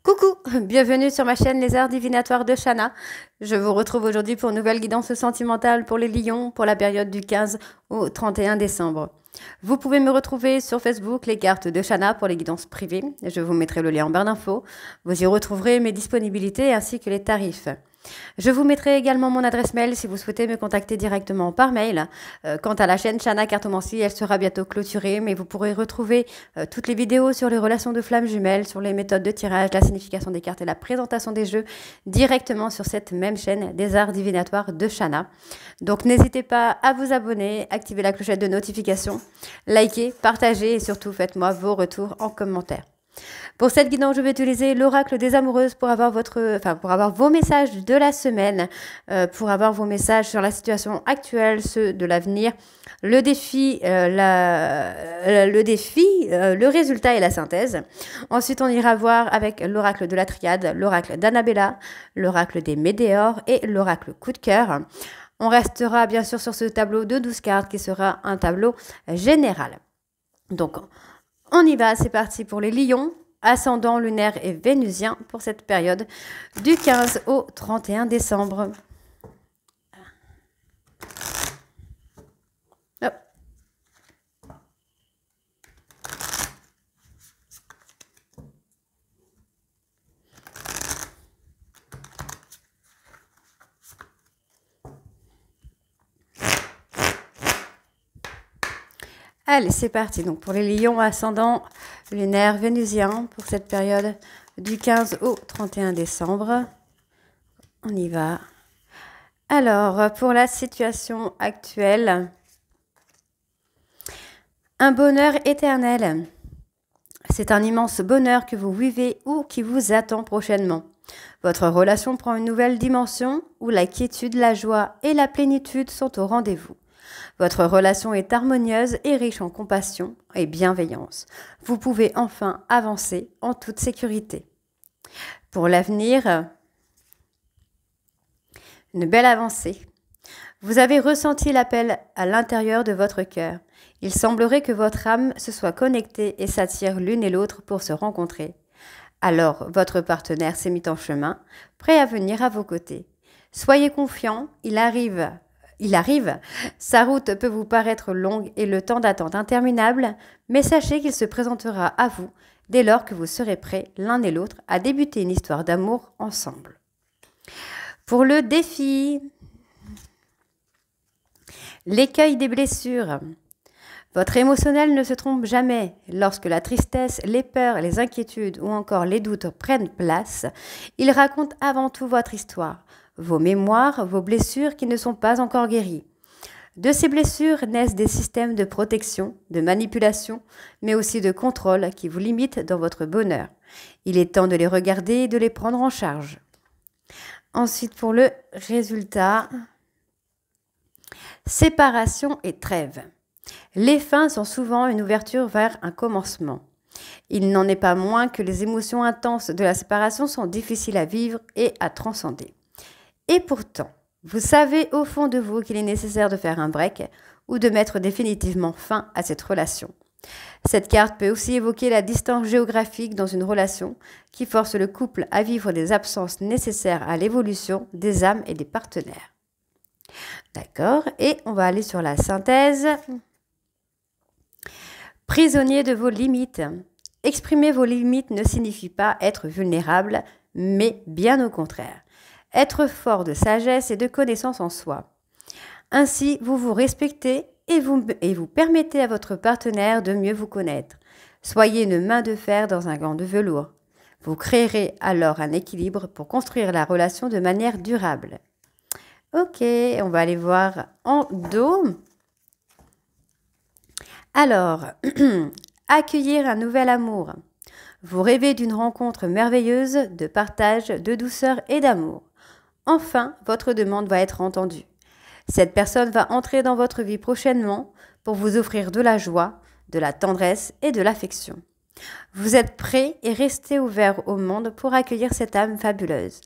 Coucou, bienvenue sur ma chaîne Les Arts Divinatoires de Shana. Je vous retrouve aujourd'hui pour une nouvelle guidance sentimentale pour les lions pour la période du 15 au 31 décembre. Vous pouvez me retrouver sur Facebook, les cartes de Shana pour les guidances privées. Je vous mettrai le lien en barre d'infos. Vous y retrouverez mes disponibilités ainsi que les tarifs. Je vous mettrai également mon adresse mail si vous souhaitez me contacter directement par mail. Quant à la chaîne Shana Cartomancie, elle sera bientôt clôturée, mais vous pourrez retrouver toutes les vidéos sur les relations de flammes jumelles, sur les méthodes de tirage, la signification des cartes et la présentation des jeux directement sur cette même chaîne des arts divinatoires de Shana. Donc n'hésitez pas à vous abonner, activer la clochette de notification, liker, partager et surtout faites-moi vos retours en commentaire. Pour cette guidance, je vais utiliser l'oracle des amoureuses pour avoir vos messages de la semaine, pour avoir vos messages sur la situation actuelle, ceux de l'avenir, le défi, le résultat et la synthèse. Ensuite, on ira voir avec l'oracle de la triade, l'oracle d'Annabella, l'oracle des météores et l'oracle coup de cœur. On restera bien sûr sur ce tableau de 12 cartes qui sera un tableau général. Donc, on y va, c'est parti pour les lions, ascendant lunaire et vénusien pour cette période du 15 au 31 décembre. Hop. Allez, c'est parti. Donc, pour les lions ascendant lunaire vénusien pour cette période du 15 au 31 décembre. On y va. Alors, pour la situation actuelle, un bonheur éternel. C'est un immense bonheur que vous vivez ou qui vous attend prochainement. Votre relation prend une nouvelle dimension où la quiétude, la joie et la plénitude sont au rendez-vous. Votre relation est harmonieuse et riche en compassion et bienveillance. Vous pouvez enfin avancer en toute sécurité. Pour l'avenir, une belle avancée. Vous avez ressenti l'appel à l'intérieur de votre cœur. Il semblerait que votre âme se soit connectée et s'attire l'une et l'autre pour se rencontrer. Alors, votre partenaire s'est mis en chemin, prêt à venir à vos côtés. Soyez confiants, il arrive. Sa route peut vous paraître longue et le temps d'attente interminable, mais sachez qu'il se présentera à vous dès lors que vous serez prêts l'un et l'autre à débuter une histoire d'amour ensemble. Pour le défi, l'écueil des blessures. Votre émotionnel ne se trompe jamais. Lorsque la tristesse, les peurs, les inquiétudes ou encore les doutes prennent place, il raconte avant tout votre histoire, vos mémoires, vos blessures qui ne sont pas encore guéries. De ces blessures naissent des systèmes de protection, de manipulation, mais aussi de contrôle qui vous limitent dans votre bonheur. Il est temps de les regarder et de les prendre en charge. Ensuite, pour le résultat, séparation et trêve. Les fins sont souvent une ouverture vers un commencement. Il n'en est pas moins que les émotions intenses de la séparation sont difficiles à vivre et à transcender. Et pourtant, vous savez au fond de vous qu'il est nécessaire de faire un break ou de mettre définitivement fin à cette relation. Cette carte peut aussi évoquer la distance géographique dans une relation qui force le couple à vivre des absences nécessaires à l'évolution des âmes et des partenaires. D'accord, et on va aller sur la synthèse. Prisonnier de vos limites. Exprimer vos limites ne signifie pas être vulnérable, mais bien au contraire. Être fort de sagesse et de connaissance en soi. Ainsi, vous vous respectez et vous permettez à votre partenaire de mieux vous connaître. Soyez une main de fer dans un gant de velours. Vous créerez alors un équilibre pour construire la relation de manière durable. Ok, on va aller voir en dos. Alors, accueillir un nouvel amour. Vous rêvez d'une rencontre merveilleuse, de partage, de douceur et d'amour. Enfin, votre demande va être entendue. Cette personne va entrer dans votre vie prochainement pour vous offrir de la joie, de la tendresse et de l'affection. Vous êtes prêt et restez ouvert au monde pour accueillir cette âme fabuleuse.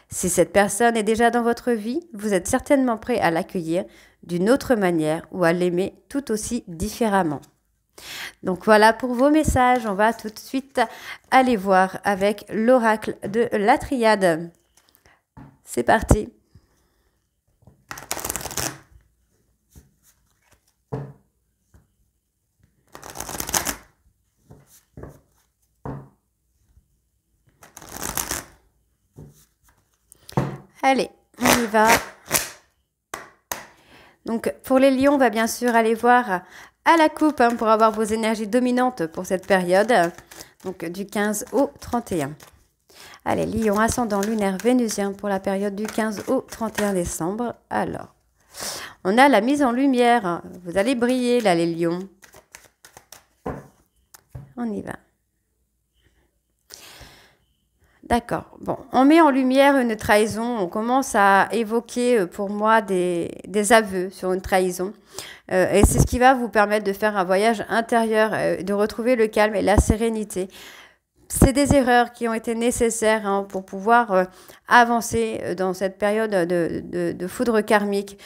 Si cette personne est déjà dans votre vie, vous êtes certainement prêt à l'accueillir d'une autre manière ou à l'aimer tout aussi différemment. Donc voilà pour vos messages. On va tout de suite aller voir avec l'oracle de la triade. C'est parti. Allez, on y va. Donc pour les lions, on va bien sûr aller voir à la coupe hein, pour avoir vos énergies dominantes pour cette période. Donc du 15 au 31. Allez, lion ascendant lunaire vénusien pour la période du 15 au 31 décembre. Alors, on a la mise en lumière. Vous allez briller là les lions. On y va. D'accord. Bon, on met en lumière une trahison. On commence à évoquer pour moi des aveux sur une trahison. Et c'est ce qui va vous permettre de faire un voyage intérieur, de retrouver le calme et la sérénité. C'est des erreurs qui ont été nécessaires hein, pour pouvoir avancer dans cette période de foudre karmique.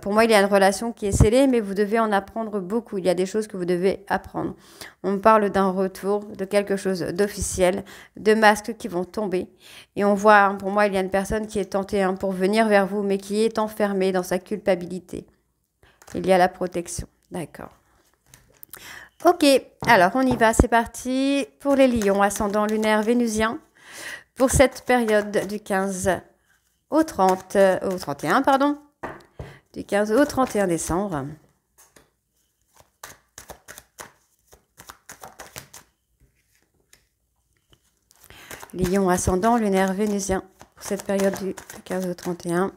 Pour moi, il y a une relation qui est scellée, mais vous devez en apprendre beaucoup. Il y a des choses que vous devez apprendre. On parle d'un retour, de quelque chose d'officiel, de masques qui vont tomber. Et on voit, hein, pour moi, il y a une personne qui est tentée hein, pour venir vers vous, mais qui est enfermée dans sa culpabilité. Il y a la protection. D'accord. Ok, alors on y va, c'est parti pour les lions, ascendant lunaire vénusien, pour cette période du 15 au 31, pardon, du 15 au 31 décembre. Lion, ascendant lunaire vénusien, pour cette période du 15 au 31.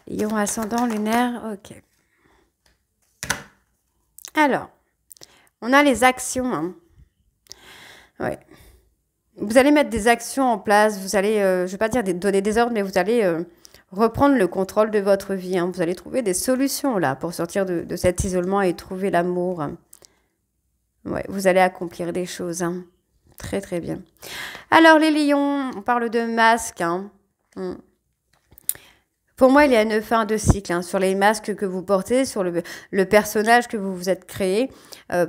Lion ascendant lunaire, ok. Alors, on a les actions. Hein. Ouais. Vous allez mettre des actions en place. Vous allez, je ne vais pas dire donner des ordres, mais vous allez reprendre le contrôle de votre vie. Hein. Vous allez trouver des solutions là pour sortir de cet isolement et trouver l'amour. Ouais, vous allez accomplir des choses. Hein. Très, très bien. Alors, les lions, on parle de masques. Hein. Pour moi, il y a une fin de cycle hein, sur les masques que vous portez, sur le personnage que vous vous êtes créé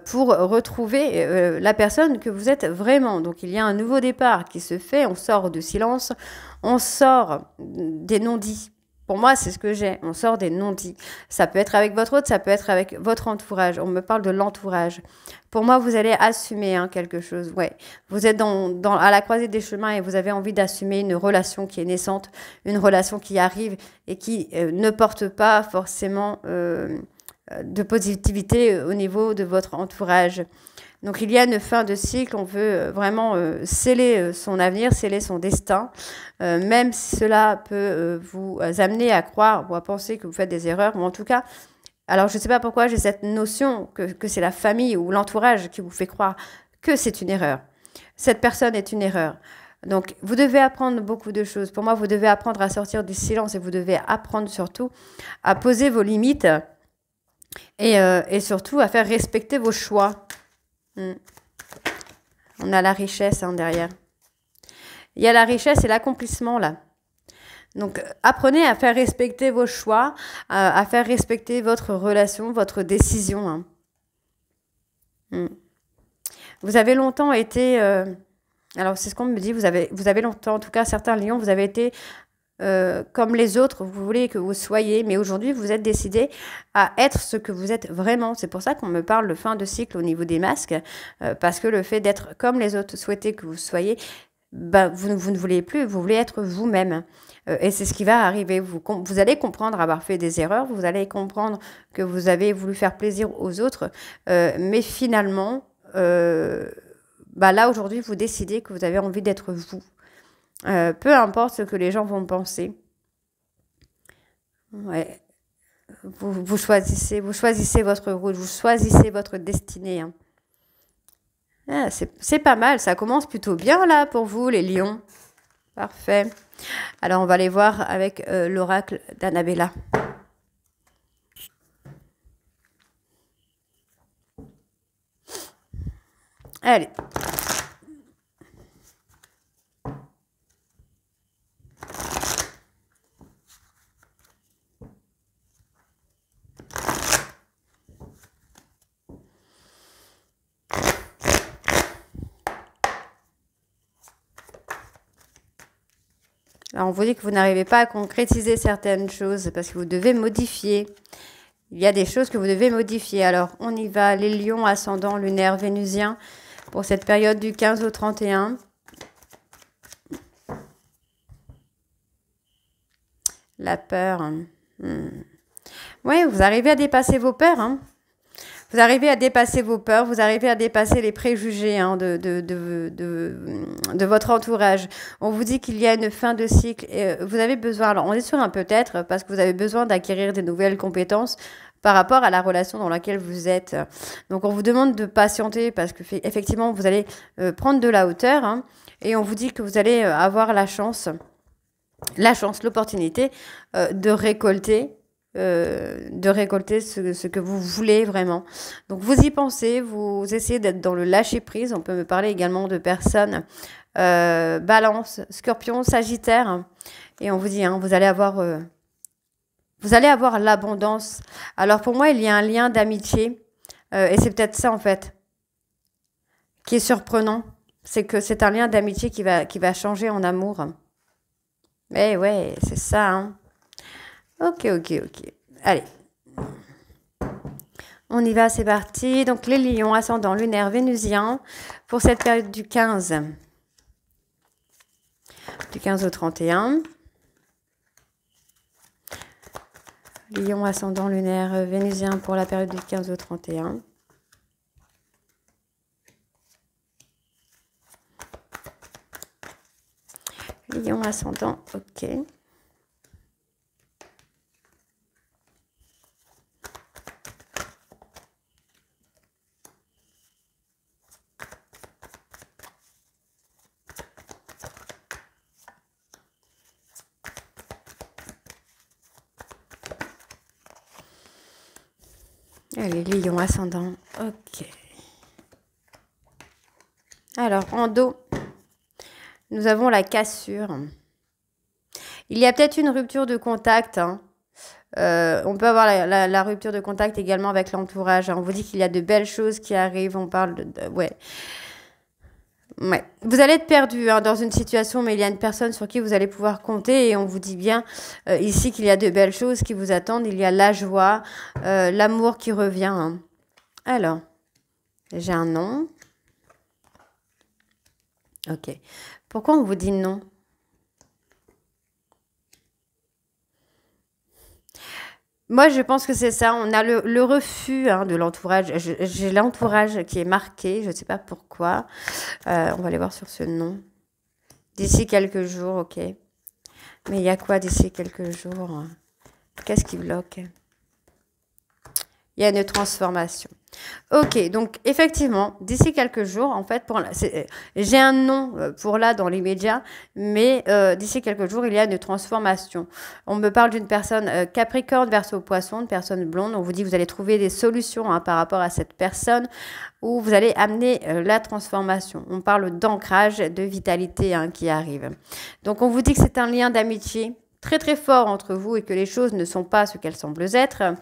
pour retrouver la personne que vous êtes vraiment. Donc, il y a un nouveau départ qui se fait. On sort du silence, on sort des non-dits. Pour moi, c'est ce que j'ai. On sort des non-dits. Ça peut être avec votre autre, ça peut être avec votre entourage. On me parle de l'entourage. Pour moi, vous allez assumer hein, quelque chose. Ouais. Vous êtes à la croisée des chemins et vous avez envie d'assumer une relation qui est naissante, une relation qui arrive et qui ne porte pas forcément de positivité au niveau de votre entourage. Donc, il y a une fin de cycle. On veut vraiment sceller son avenir, sceller son destin. Même si cela peut vous amener à croire ou à penser que vous faites des erreurs. Ou en tout cas, alors je ne sais pas pourquoi j'ai cette notion que c'est la famille ou l'entourage qui vous fait croire que c'est une erreur. Cette personne est une erreur. Donc, vous devez apprendre beaucoup de choses. Pour moi, vous devez apprendre à sortir du silence et vous devez apprendre surtout à poser vos limites et surtout à faire respecter vos choix. On a la richesse hein, derrière. Il y a la richesse et l'accomplissement là. Donc, apprenez à faire respecter vos choix, à faire respecter votre relation, votre décision. Hein. Vous avez longtemps été... alors, c'est ce qu'on me dit, vous avez longtemps, en tout cas, certains lions, vous avez été comme les autres, vous voulez que vous soyez, mais aujourd'hui, vous êtes décidé à être ce que vous êtes vraiment. C'est pour ça qu'on me parle de fin de cycle au niveau des masques, parce que le fait d'être comme les autres, souhaiter que vous soyez, bah, vous ne voulez plus, vous voulez être vous-même. Et c'est ce qui va arriver. Vous allez comprendre avoir fait des erreurs, vous allez comprendre que vous avez voulu faire plaisir aux autres, mais finalement, bah là, aujourd'hui, vous décidez que vous avez envie d'être vous. Peu importe ce que les gens vont penser. Ouais. vous choisissez votre route, vous choisissez votre destinée. Hein. Ah, c'est pas mal, ça commence plutôt bien là pour vous les lions. Parfait. Alors on va aller voir avec l'oracle d'Annabella. Allez. Alors, on vous dit que vous n'arrivez pas à concrétiser certaines choses parce que vous devez modifier. Il y a des choses que vous devez modifier. Alors, on y va. Les lions, ascendant lunaire vénusien pour cette période du 15 au 31. La peur. Oui, vous arrivez à dépasser vos peurs. Hein. Vous arrivez à dépasser vos peurs, vous arrivez à dépasser les préjugés hein, de votre entourage. On vous dit qu'il y a une fin de cycle et vous avez besoin, alors on est sur un peut-être parce que vous avez besoin d'acquérir des nouvelles compétences par rapport à la relation dans laquelle vous êtes. Donc on vous demande de patienter parce que effectivement vous allez prendre de la hauteur hein, et on vous dit que vous allez avoir la chance, l'opportunité de récolter ce que vous voulez vraiment. Donc vous y pensez, vous essayez d'être dans le lâcher prise. On peut me parler également de personnes Balance, Scorpion, Sagittaire. Et on vous dit, hein, vous allez avoir l'abondance. Alors pour moi, il y a un lien d'amitié et c'est peut-être ça en fait qui est surprenant. C'est que c'est un lien d'amitié qui va changer en amour. Eh ouais, c'est ça, hein. Ok. Allez. On y va, c'est parti. Donc, les lions, ascendant lunaire vénusien pour cette période du 15. Du 15 au 31. Lion, ascendant lunaire vénusien pour la période du 15 au 31. Lion, ascendant, ok. Allez, lion ascendant. Ok. Alors, en dos, nous avons la cassure. Il y a peut-être une rupture de contact. Hein. On peut avoir la rupture de contact également avec l'entourage. Hein. On vous dit qu'il y a de belles choses qui arrivent. On parle ouais. Ouais. Vous allez être perdu hein, dans une situation, mais il y a une personne sur qui vous allez pouvoir compter et on vous dit bien ici qu'il y a de belles choses qui vous attendent. Il y a la joie, l'amour qui revient. Hein. Alors, j'ai un nom. Ok. Pourquoi on vous dit non? Moi, je pense que c'est ça. On a le refus hein, de l'entourage. J'ai l'entourage qui est marqué. Je ne sais pas pourquoi. On va aller voir sur ce nom. D'ici quelques jours, ok. Mais il y a quoi d'ici quelques jours? Qu'est-ce qui bloque? Il y a une transformation. Ok, donc effectivement, d'ici quelques jours, en fait, j'ai un nom pour là dans l'immédiat, mais d'ici quelques jours, il y a une transformation. On me parle d'une personne Capricorne, Verseau, Poisson, une personne blonde. On vous dit que vous allez trouver des solutions hein, par rapport à cette personne où vous allez amener la transformation. On parle d'ancrage, de vitalité hein, qui arrive. Donc, on vous dit que c'est un lien d'amitié très très fort entre vous et que les choses ne sont pas ce qu'elles semblent être,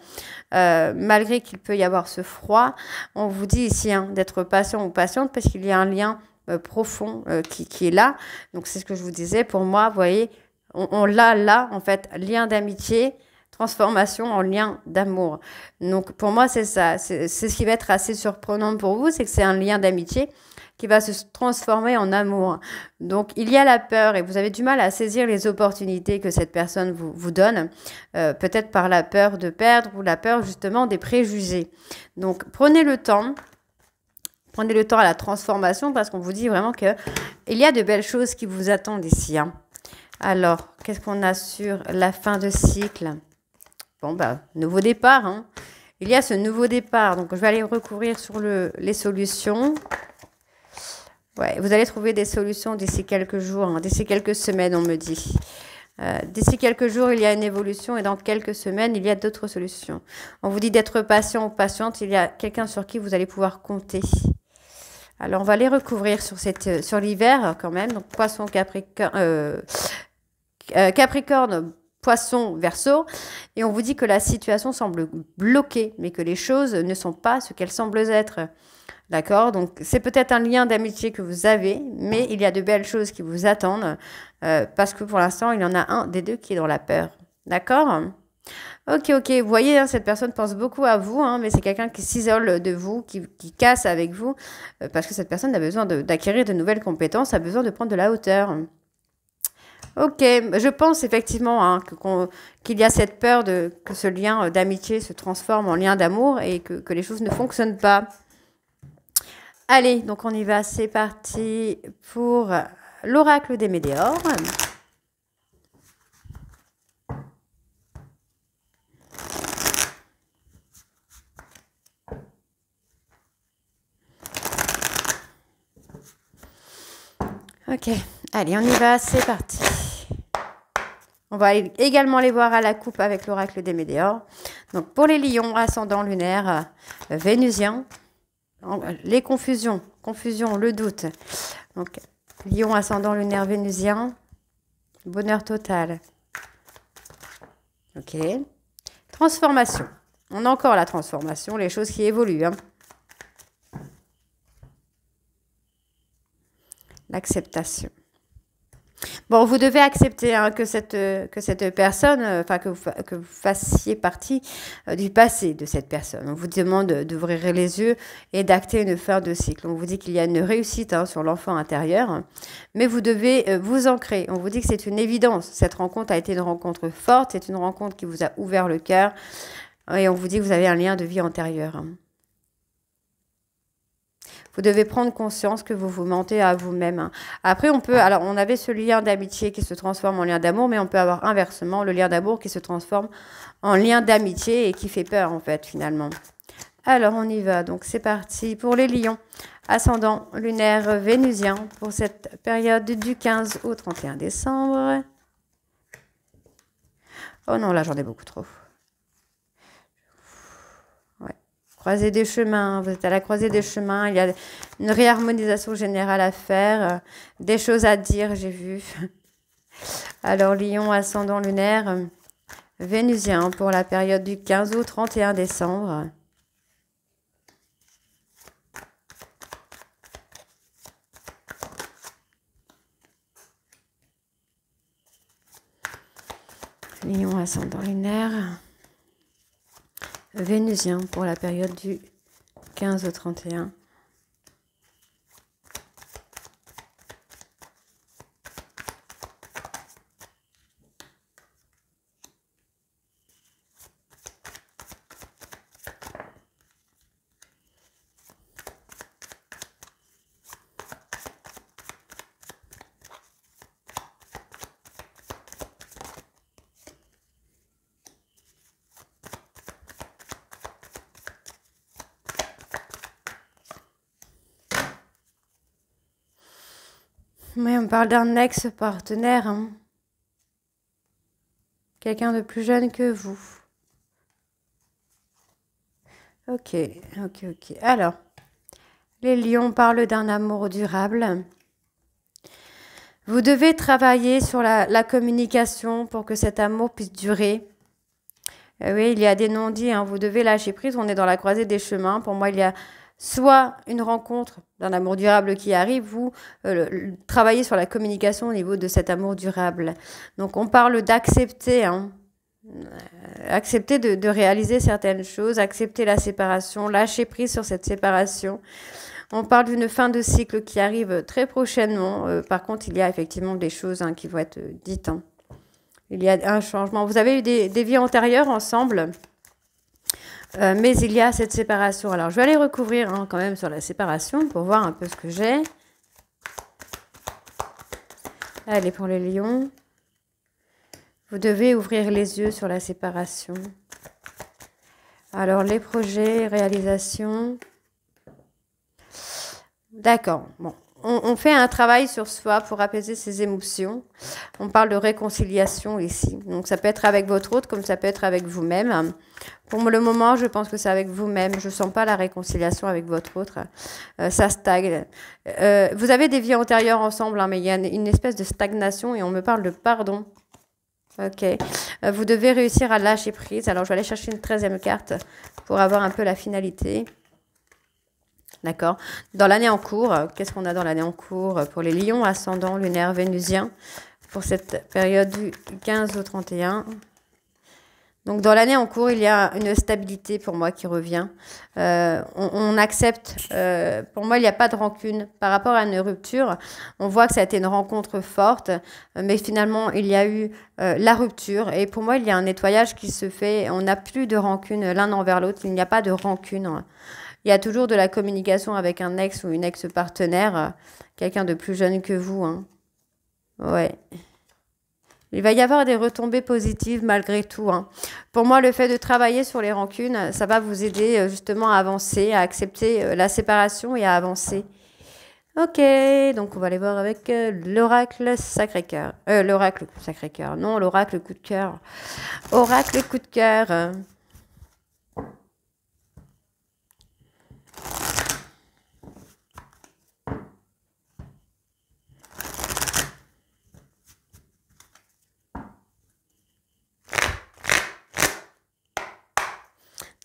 malgré qu'il peut y avoir ce froid. On vous dit ici hein, d'être patient ou patiente parce qu'il y a un lien profond qui est là. Donc c'est ce que je vous disais. Pour moi, vous voyez, on l'a là, en fait, lien d'amitié, transformation en lien d'amour. Donc pour moi, c'est ça. C'est ce qui va être assez surprenant pour vous, c'est que c'est un lien d'amitié qui va se transformer en amour. Donc, il y a la peur et vous avez du mal à saisir les opportunités que cette personne vous donne, peut-être par la peur de perdre ou la peur justement des préjugés. Donc, prenez le temps à la transformation parce qu'on vous dit vraiment qu'il y a de belles choses qui vous attendent ici. Hein. Alors, qu'est-ce qu'on a sur la fin de cycle? Bon, bah, nouveau départ, hein. Il y a ce nouveau départ. Donc, je vais aller recourir sur les solutions. Ouais, vous allez trouver des solutions d'ici quelques jours, hein, d'ici quelques semaines, on me dit. D'ici quelques jours, il y a une évolution et dans quelques semaines, il y a d'autres solutions. On vous dit d'être patient ou patiente. Il y a quelqu'un sur qui vous allez pouvoir compter. Alors, on va les recouvrir sur l'hiver quand même. Donc, poisson, Capricorne, Poisson, Verseau. Et on vous dit que la situation semble bloquée, mais que les choses ne sont pas ce qu'elles semblent être. D'accord? Donc, c'est peut-être un lien d'amitié que vous avez, mais il y a de belles choses qui vous attendent, parce que pour l'instant, il y en a un des deux qui est dans la peur. D'accord? Ok, ok. Vous voyez, hein, cette personne pense beaucoup à vous, hein, mais c'est quelqu'un qui s'isole de vous, qui casse avec vous, parce que cette personne a besoin d'acquérir de nouvelles compétences, a besoin de prendre de la hauteur. Ok, je pense effectivement, hein, qu'il y a cette peur que ce lien d'amitié se transforme en lien d'amour et que les choses ne fonctionnent pas. Allez, donc on y va, c'est parti pour l'oracle des météores. Ok, allez, on y va, c'est parti. On va également les voir à la coupe avec l'oracle des météores. Donc pour les lions, ascendant lunaire, vénusien, les confusions, le doute. Donc lion, ascendant lunaire, vénusien, bonheur total. Ok. Transformation. On a encore la transformation, les choses qui évoluent. Hein. L'acceptation. Bon, vous devez accepter, hein, que cette personne, enfin que vous fassiez partie du passé de cette personne. On vous demande d'ouvrir les yeux et d'acter une fin de cycle. On vous dit qu'il y a une réussite, hein, sur l'enfant intérieur, hein, mais vous devez vous ancrer. On vous dit que c'est une évidence. Cette rencontre a été une rencontre forte, c'est une rencontre qui vous a ouvert le cœur et on vous dit que vous avez un lien de vie antérieur. Hein. Vous devez prendre conscience que vous vous mentez à vous-même. Hein. Après, alors on avait ce lien d'amitié qui se transforme en lien d'amour, mais on peut avoir inversement le lien d'amour qui se transforme en lien d'amitié et qui fait peur, en fait, finalement. Alors, on y va. Donc, c'est parti pour les lions. Ascendant lunaire vénusien pour cette période du 15 au 31 décembre. Oh non, là, j'en ai beaucoup trop. Croisée des chemins, vous êtes à la croisée des chemins, il y a une réharmonisation générale à faire, des choses à dire, j'ai vu. Alors, lion, ascendant lunaire, vénusien pour la période du 15 au 31 décembre. Lion, ascendant lunaire. Vénusien pour la période du 15 au 31. Mais on parle d'un ex-partenaire, hein. Quelqu'un de plus jeune que vous. Ok, ok, ok. Alors, les lions parlent d'un amour durable. Vous devez travailler sur la communication pour que cet amour puisse durer. Oui, il y a des non-dits, hein. Vous devez lâcher prise. On est dans la croisée des chemins. Pour moi, il y a soit une rencontre d'un amour durable qui arrive, vous travaillez sur la communication au niveau de cet amour durable. Donc, on parle d'accepter, hein. Accepter de réaliser certaines choses, accepter la séparation, lâcher prise sur cette séparation. On parle d'une fin de cycle qui arrive très prochainement. Par contre, il y a effectivement des choses, hein, qui vont être dites. Hein. Il y a un changement. Vous avez eu des vies antérieures ensemble, mais il y a cette séparation. Alors, je vais aller recouvrir, hein, quand même sur la séparation pour voir un peu ce que j'ai. Allez, pour les lions. Vous devez ouvrir les yeux sur la séparation. Alors, les projets, réalisations. D'accord. Bon. On fait un travail sur soi pour apaiser ses émotions. On parle de réconciliation ici. Donc, ça peut être avec votre autre comme ça peut être avec vous-même. Pour le moment, je pense que c'est avec vous-même. Je ne sens pas la réconciliation avec votre autre. Ça stagne. Vous avez des vies antérieures ensemble, hein, mais il y a une espèce de stagnation et on me parle de pardon. Ok. Vous devez réussir à lâcher prise. Alors, je vais aller chercher une 13e carte pour avoir un peu la finalité. D'accord. Dans l'année en cours, qu'est-ce qu'on a dans l'année en cours pour les lions, ascendant, lunaire, vénusien, pour cette période du 15 au 31? Donc, dans l'année en cours, il y a une stabilité pour moi qui revient. On accepte. Pour moi, il n'y a pas de rancune. Par rapport à une rupture, on voit que ça a été une rencontre forte, mais finalement, il y a eu la rupture. Et pour moi, il y a un nettoyage qui se fait. On n'a plus de rancune l'un envers l'autre. Il n'y a pas de rancune. Il y a toujours de la communication avec un ex ou une ex-partenaire, quelqu'un de plus jeune que vous. Hein. Ouais. Il va y avoir des retombées positives malgré tout. Hein. Pour moi, le fait de travailler sur les rancunes, ça va vous aider justement à avancer, à accepter la séparation et à avancer. Ok, donc on va aller voir avec l'oracle Sacré-Cœur. L'oracle Sacré-Cœur, non, l'oracle coup de cœur. Oracle coup de cœur.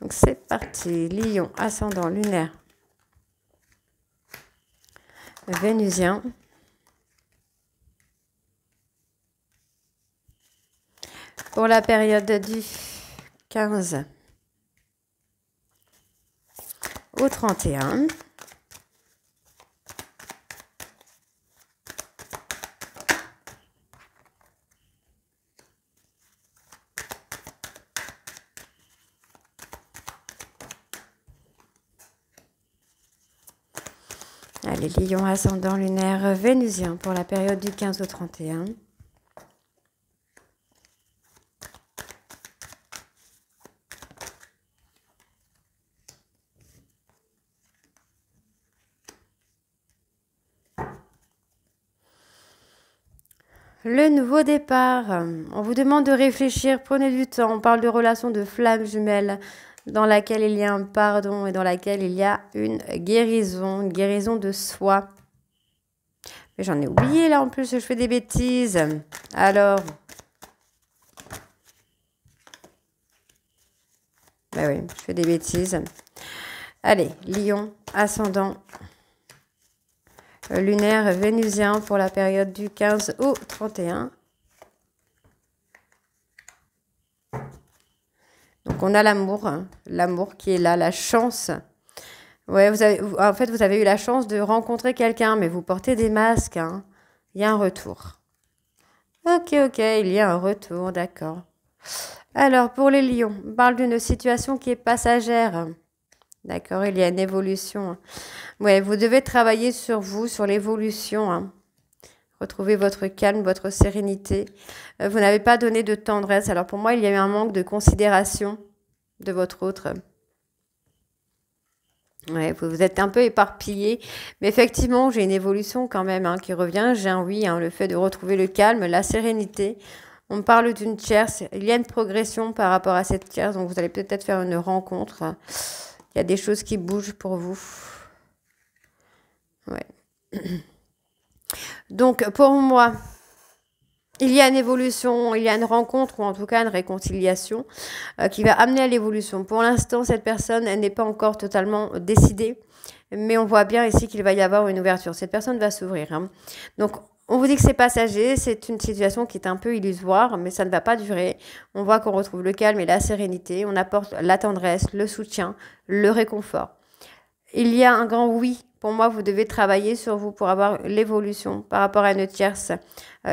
Donc c'est parti, Lion, ascendant lunaire, vénusien. Pour la période du 15 au 31. Allez, Lion, ascendant lunaire, vénusien pour la période du 15 au 31. Le nouveau départ. On vous demande de réfléchir, prenez du temps. On parle de relation de flamme jumelle dans laquelle il y a un pardon et dans laquelle il y a une guérison de soi. Mais j'en ai oublié là en plus, je fais des bêtises. Alors. Ben oui, je fais des bêtises. Allez, Lion, ascendant lunaire vénusien pour la période du 15 au 31. Donc on a l'amour, hein, l'amour qui est là, la chance. Ouais, en fait, vous avez eu la chance de rencontrer quelqu'un, mais vous portez des masques. Hein. Il y a un retour. Ok, il y a un retour, d'accord. Alors, pour les lions, on parle d'une situation qui est passagère. D'accord, il y a une évolution. Ouais, vous devez travailler sur vous, sur l'évolution. Hein. Retrouvez votre calme, votre sérénité. Vous n'avez pas donné de tendresse. Alors pour moi, il y a eu un manque de considération de votre autre. Ouais, vous êtes un peu éparpillé. Mais effectivement, j'ai une évolution quand même hein, qui revient. J'ai un oui, hein, le fait de retrouver le calme, la sérénité. On me parle d'une tierce. Il y a une progression par rapport à cette tierce. Donc vous allez peut-être faire une rencontre. Il y a des choses qui bougent pour vous. Ouais. Donc, pour moi, il y a une évolution, il y a une rencontre ou en tout cas une réconciliation qui va amener à l'évolution. Pour l'instant, cette personne, elle n'est pas encore totalement décidée, mais on voit bien ici qu'il va y avoir une ouverture. Cette personne va s'ouvrir. Hein. Donc, on vous dit que c'est passager, c'est une situation qui est un peu illusoire, mais ça ne va pas durer. On voit qu'on retrouve le calme et la sérénité, on apporte la tendresse, le soutien, le réconfort. Il y a un grand oui. Pour moi, vous devez travailler sur vous pour avoir l'évolution par rapport à une tierce.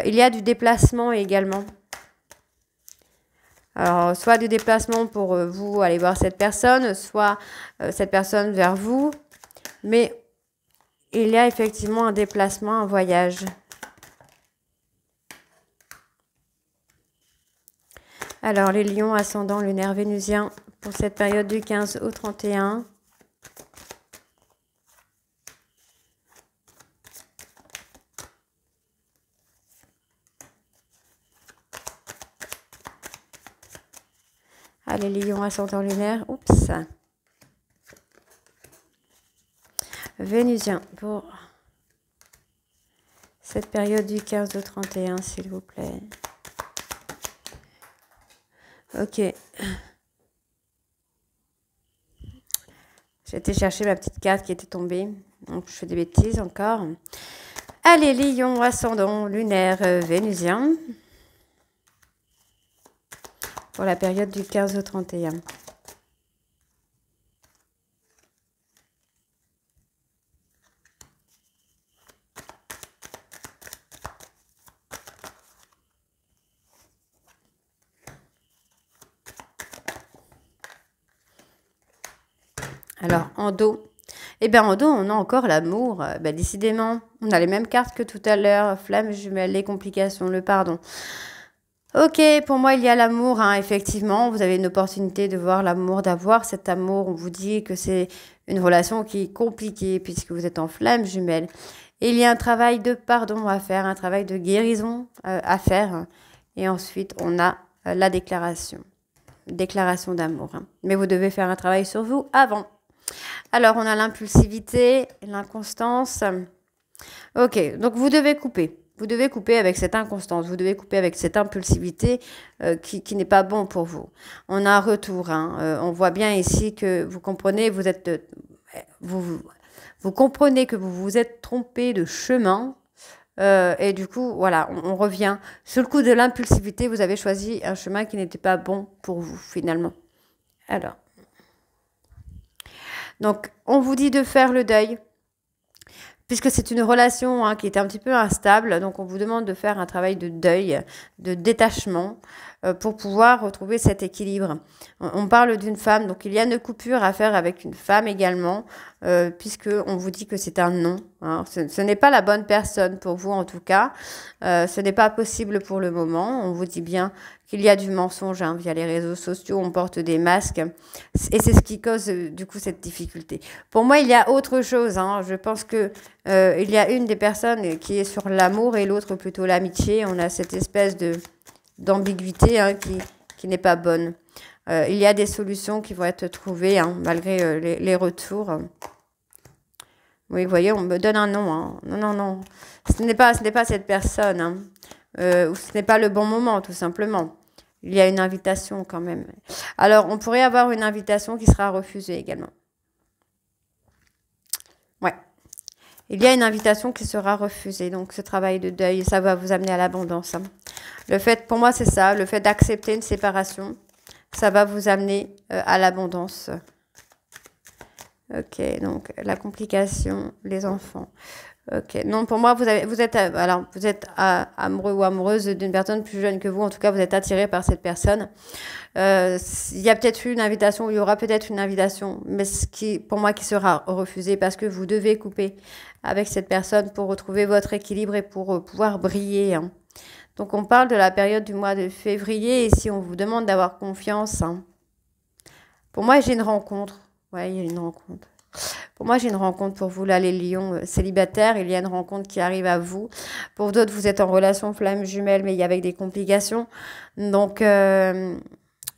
Il y a du déplacement également. Alors, soit du déplacement pour vous aller voir cette personne, soit cette personne vers vous. Mais il y a effectivement un déplacement, un voyage. Alors, les lions ascendant lunaire vénusien pour cette période du 15 au 31. Allez, Lion, ascendant lunaire. Oups. Vénusien, pour cette période du 15 au 31, s'il vous plaît. Ok. J'ai été chercher ma petite carte qui était tombée. Donc, je fais des bêtises encore. Allez, Lion, ascendant lunaire, vénusien. Pour la période du 15 au 31. Alors, en dos. Eh bien, en dos, on a encore l'amour. Décidément, on a les mêmes cartes que tout à l'heure. Flamme jumelle, les complications, le pardon. Ok, pour moi, il y a l'amour, hein, effectivement. Vous avez une opportunité de voir l'amour, d'avoir cet amour. On vous dit que c'est une relation qui est compliquée puisque vous êtes en flamme jumelle. Et il y a un travail de pardon à faire, un travail de guérison à faire. Et ensuite, on a la déclaration. Déclaration d'amour. Hein. Mais vous devez faire un travail sur vous avant. Alors, on a l'impulsivité, l'inconstance. Ok, donc vous devez couper. Vous devez couper avec cette inconstance, vous devez couper avec cette impulsivité qui n'est pas bon pour vous. On a un retour, hein. On voit bien ici que vous comprenez, vous comprenez que vous vous êtes trompé de chemin. Et du coup, voilà, on revient. Sur le coup de l'impulsivité, vous avez choisi un chemin qui n'était pas bon pour vous, finalement. Alors, donc, on vous dit de faire le deuil. Puisque c'est une relation qui est un petit peu instable, donc on vous demande de faire un travail de deuil, de détachement, pour pouvoir retrouver cet équilibre. On parle d'une femme, donc il y a une coupure à faire avec une femme également, puisque on vous dit que c'est un non. Hein. Ce n'est pas la bonne personne pour vous en tout cas. Ce n'est pas possible pour le moment. On vous dit bien qu'il y a du mensonge via les réseaux sociaux, on porte des masques et c'est ce qui cause du coup cette difficulté. Pour moi, il y a autre chose. Hein. Je pense que il y a une des personnes qui est sur l'amour et l'autre plutôt l'amitié. On a cette espèce d'ambiguïté qui n'est pas bonne. Il y a des solutions qui vont être trouvées malgré les retours. Oui, vous voyez, on me donne un nom. Hein. Non. Ce n'est pas cette personne. Hein. Ou ce n'est pas le bon moment, tout simplement. Il y a une invitation quand même. Alors, on pourrait avoir une invitation qui sera refusée également. Ouais. Il y a une invitation qui sera refusée. Donc, ce travail de deuil, ça va vous amener à l'abondance. Hein. Le fait, pour moi, c'est ça. Le fait d'accepter une séparation, ça va vous amener à l'abondance. Ok, donc la complication, les enfants. Ok, non, pour moi, vous êtes amoureux ou amoureuse d'une personne plus jeune que vous. En tout cas, vous êtes attiré par cette personne. Il y a peut-être eu une invitation, ou il y aura peut-être une invitation, mais pour moi, qui sera refusée parce que vous devez couper avec cette personne pour retrouver votre équilibre et pour pouvoir briller. Hein. Donc, on parle de la période du mois de février. Et si on vous demande d'avoir confiance, hein, pour moi, j'ai une rencontre. Ouais, il y a une rencontre. Pour moi, j'ai une rencontre pour vous, là, les lions célibataires. Il y a une rencontre qui arrive à vous. Pour d'autres, vous êtes en relation flamme jumelle, mais il y a avec des complications. Donc, il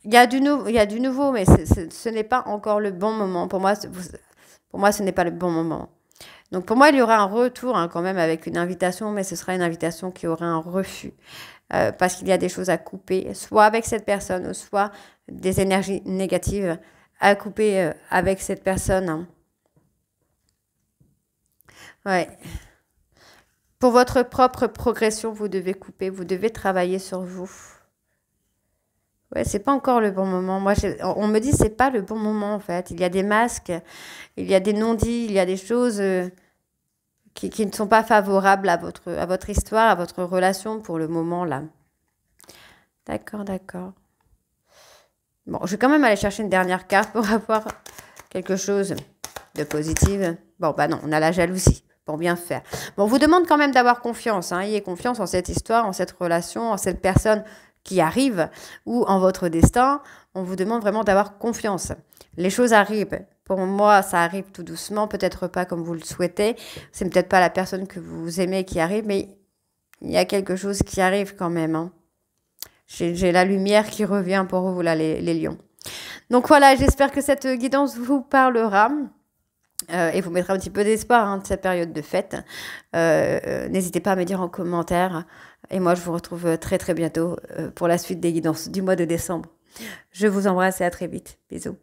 y a du nouveau, mais ce n'est pas encore le bon moment. Pour moi, ce n'est pas le bon moment. Donc, pour moi, il y aura un retour quand même avec une invitation, mais ce sera une invitation qui aura un refus. Parce qu'il y a des choses à couper, soit avec cette personne, soit des énergies négatives à couper avec cette personne. Hein. Ouais. Pour votre propre progression, vous devez couper, vous devez travailler sur vous. Ouais, c'est pas encore le bon moment. Moi, on me dit c'est pas le bon moment en fait. Il y a des masques, il y a des non-dits, il y a des choses qui ne sont pas favorables à votre histoire, à votre relation pour le moment là. D'accord. Bon, je vais quand même aller chercher une dernière carte pour avoir quelque chose de positif. Bon, non, on a la jalousie pour bien faire. Bon, on vous demande quand même d'avoir confiance. Ayez confiance en cette histoire, en cette relation, en cette personne qui arrivent ou en votre destin, on vous demande vraiment d'avoir confiance. Les choses arrivent. Pour moi, ça arrive tout doucement, peut-être pas comme vous le souhaitez. C'est peut-être pas la personne que vous aimez qui arrive, mais il y a quelque chose qui arrive quand même, hein. J'ai la lumière qui revient pour vous, là, les lions. Donc voilà, j'espère que cette guidance vous parlera. Et vous mettra un petit peu d'espoir, hein, de cette période de fête. N'hésitez pas à me dire en commentaire. Et moi, je vous retrouve très très bientôt pour la suite des guidances du mois de décembre. Je vous embrasse et à très vite. Bisous.